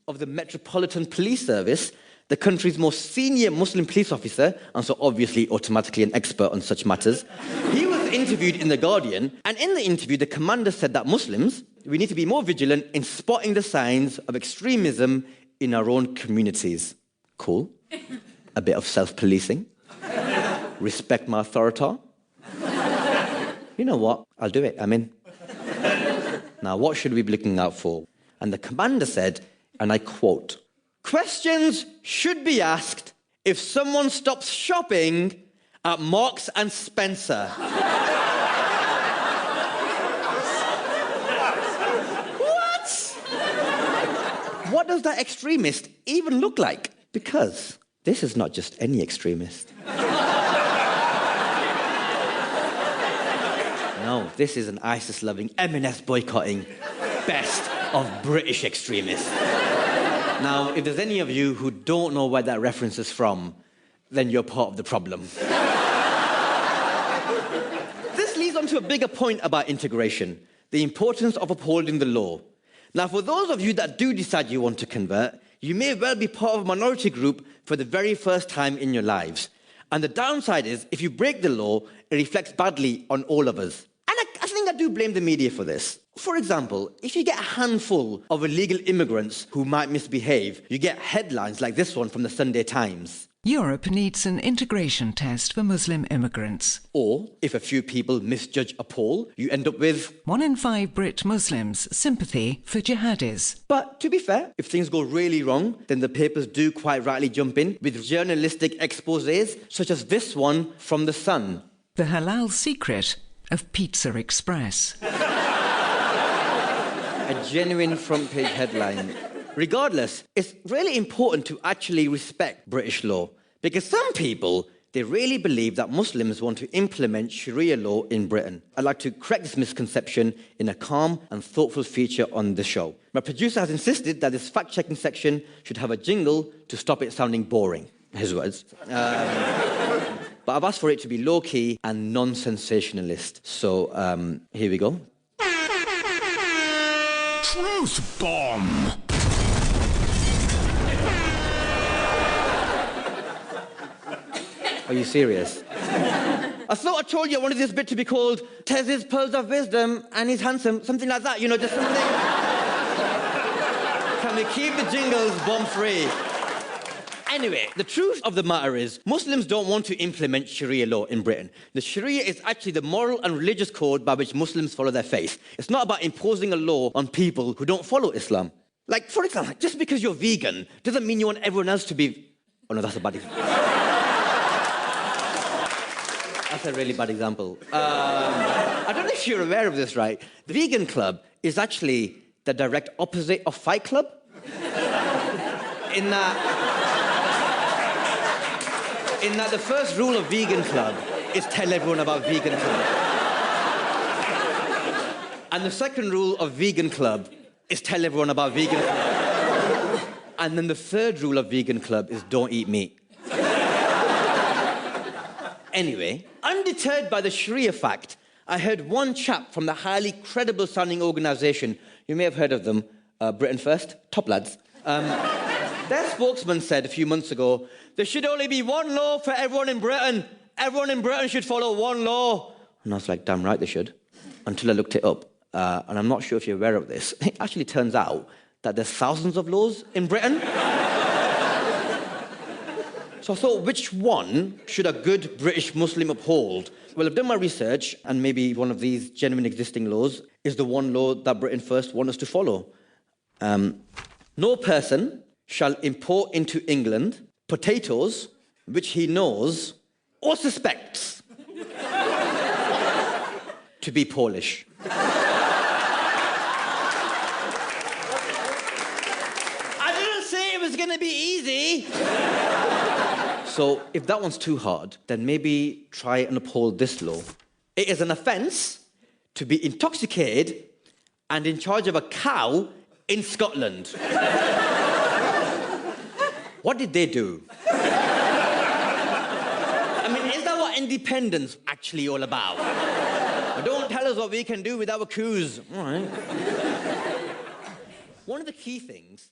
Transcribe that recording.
of the Metropolitan Police Service, the country's most senior Muslim police officer, and so obviously automatically an expert on such matters, he was interviewed in The Guardian, and in the interview, the commander said that Muslims, we need to be more vigilant in spotting the signs of extremism in our own communities. Cool. A bit of self-policing. Respect my authority. You know what? I'll do it. I'm in. Now, what should we be looking out for? And the commander said, and I quote, "Questions should be asked if someone stops shopping at Marks and Spencer." What? What does that extremist even look like? Because this is not just any extremist. No, this is an ISIS-loving, M&S boycotting, best of British extremists. Now, if there's any of you who don't know where that reference is from, then you're part of the problem. This leads on to a bigger point about integration, the importance of upholding the law. Now, for those of you that do decide you want to convert, you may well be part of a minority group for the very first time in your lives. And the downside is, if you break the law, it reflects badly on all of us. And I think I do blame the media for this. For example, if you get a handful of illegal immigrants who might misbehave, you get headlines like this one from the Sunday Times. Europe needs an integration test for Muslim immigrants. Or, if a few people misjudge a poll, you end up with 1 in 5 Brit Muslims' sympathy for jihadis. But to be fair, if things go really wrong, then the papers do quite rightly jump in with journalistic exposés, such as this one from The Sun. The halal secret of Pizza Express. A genuine front-page headline. Regardless, it's really important to actually respect British law, because some people, they really believe that Muslims want to implement Sharia law in Britain. I'd like to correct this misconception in a calm and thoughtful feature on the show. My producer has insisted that this fact-checking section should have a jingle to stop it sounding boring. His words. But I've asked for it to be low-key and non-sensationalist. So, here we go. Truth bomb! Are you serious? I thought I told you I wanted this bit to be called Tez's Pearls of Wisdom and he's handsome, something like that, you know, just something. Can we keep the jingles bomb-free? Anyway, the truth of the matter is, Muslims don't want to implement Sharia law in Britain. The Sharia is actually the moral and religious code by which Muslims follow their faith. It's not about imposing a law on people who don't follow Islam. Like, for example, just because you're vegan doesn't mean you want everyone else to be... Oh no, that's a bad example. That's a really bad example. I don't know if you're aware of this, right? The Vegan Club is actually the direct opposite of Fight Club. In that the first rule of Vegan Club is tell everyone about Vegan Club. And the second rule of Vegan Club is tell everyone about Vegan Club. And then the third rule of Vegan Club is don't eat meat. Anyway, undeterred by the Sharia fact, I heard one chap from the highly credible sounding organisation, you may have heard of them, Britain First, Top Lads. Their spokesman said a few months ago, there should only be one law for everyone in Britain. Everyone in Britain should follow one law. And I was like, damn right they should. Until I looked it up. And I'm not sure if you're aware of this. It actually turns out that there's thousands of laws in Britain. So I thought, which one should a good British Muslim uphold? Well, I've done my research, and maybe one of these genuine existing laws is the one law that Britain First want us to follow. No person shall import into England potatoes which he knows or suspects to be Polish. I didn't say it was going to be easy. So if that one's too hard, then maybe try and uphold this law. It is an offence to be intoxicated and in charge of a cow in Scotland. What did they do? I mean, is that what independence actually all about? Don't tell us what we can do with our coups. All right. One of the key things